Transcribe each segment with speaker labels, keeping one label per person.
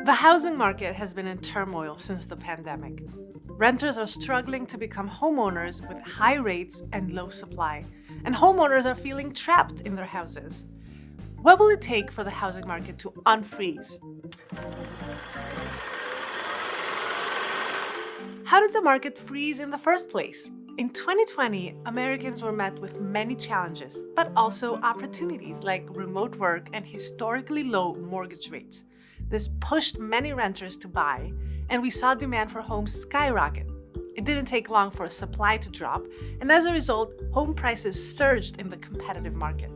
Speaker 1: The housing market has been in turmoil since the pandemic. Renters are struggling to become homeowners with high rates and low supply, and homeowners are feeling trapped in their houses. What will it take for the housing market to unfreeze? How did the market freeze in the first place? In 2020, Americans were met with many challenges, but also opportunities like remote work and historically low mortgage rates. This pushed many renters to buy, and we saw demand for homes skyrocket. It didn't take long for supply to drop, and as a result, home prices surged in the competitive market.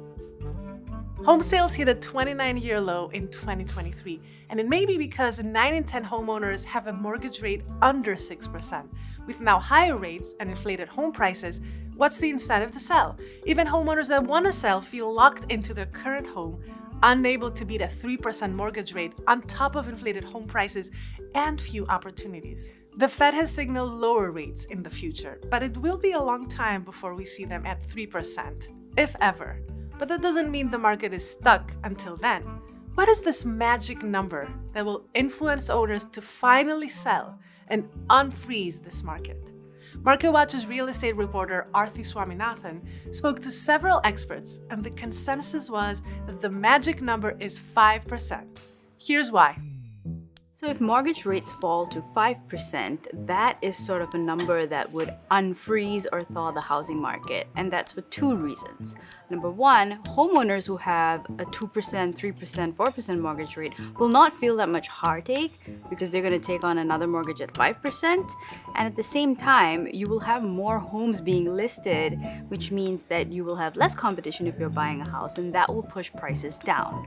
Speaker 1: Home sales hit a 29-year low in 2023, and it may be because 9 in 10 homeowners have a mortgage rate under 6%. With now higher rates and inflated home prices, what's the incentive to sell? Even homeowners that want to sell feel locked into their current home, unable to beat a 3% mortgage rate on top of inflated home prices and few opportunities. The Fed has signaled lower rates in the future, but it will be a long time before we see them at 3%, if ever. But that doesn't mean the market is stuck until then. What is this magic number that will influence owners to finally sell and unfreeze this market? MarketWatch's real estate reporter Arthi Swaminathan spoke to several experts, and the consensus was that the magic number is 5%. Here's why.
Speaker 2: So if mortgage rates fall to 5%, that is sort of a number that would unfreeze or thaw the housing market. And that's for two reasons. Number one, homeowners who have a 2%, 3%, 4% mortgage rate will not feel that much heartache because they're going to take on another mortgage at 5%. And at the same time, you will have more homes being listed, which means that you will have less competition if you're buying a house, and that will push prices down.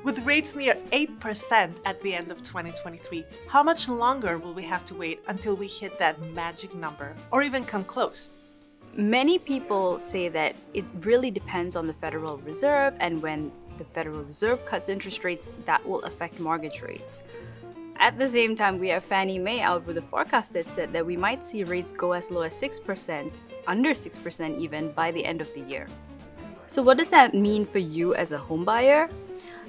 Speaker 1: With rates near 8% at the end of 2023, how much longer will we have to wait until we hit that magic number, or even come close?
Speaker 2: Many people say that it really depends on the Federal Reserve, and when the Federal Reserve cuts interest rates, that will affect mortgage rates. At the same time, we have Fannie Mae out with a forecast that said that we might see rates go as low as 6%, under 6% even, by the end of the year. So what does that mean for you as a home buyer?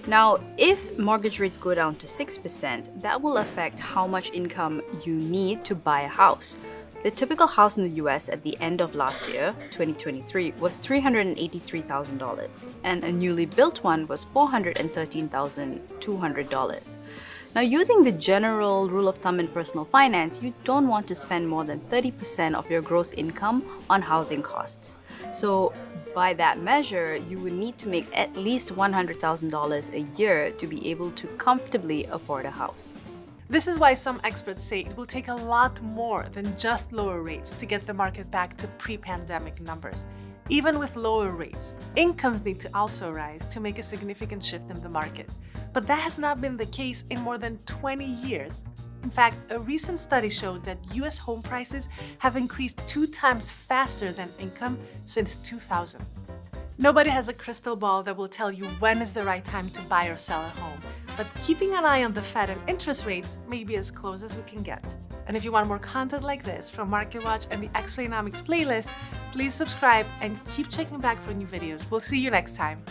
Speaker 2: Now, if mortgage rates go down to 6%, that will affect how much income you need to buy a house. The typical house in the US at the end of last year, 2023, was $383,000, and a newly built one was $413,200. Now, using the general rule of thumb in personal finance, you don't want to spend more than 30% of your gross income on housing costs. So, by that measure, you would need to make at least $100,000 a year to be able to comfortably afford a house.
Speaker 1: This is why some experts say it will take a lot more than just lower rates to get the market back to pre-pandemic numbers. Even with lower rates, incomes need to also rise to make a significant shift in the market. But that has not been the case in more than 20 years. In fact, a recent study showed that US home prices have increased 2 times faster than income since 2000. Nobody has a crystal ball that will tell you when is the right time to buy or sell a home, but keeping an eye on the Fed and interest rates may be as close as we can get. And if you want more content like this from MarketWatch and the Explainomics playlist, please subscribe and keep checking back for new videos. We'll see you next time.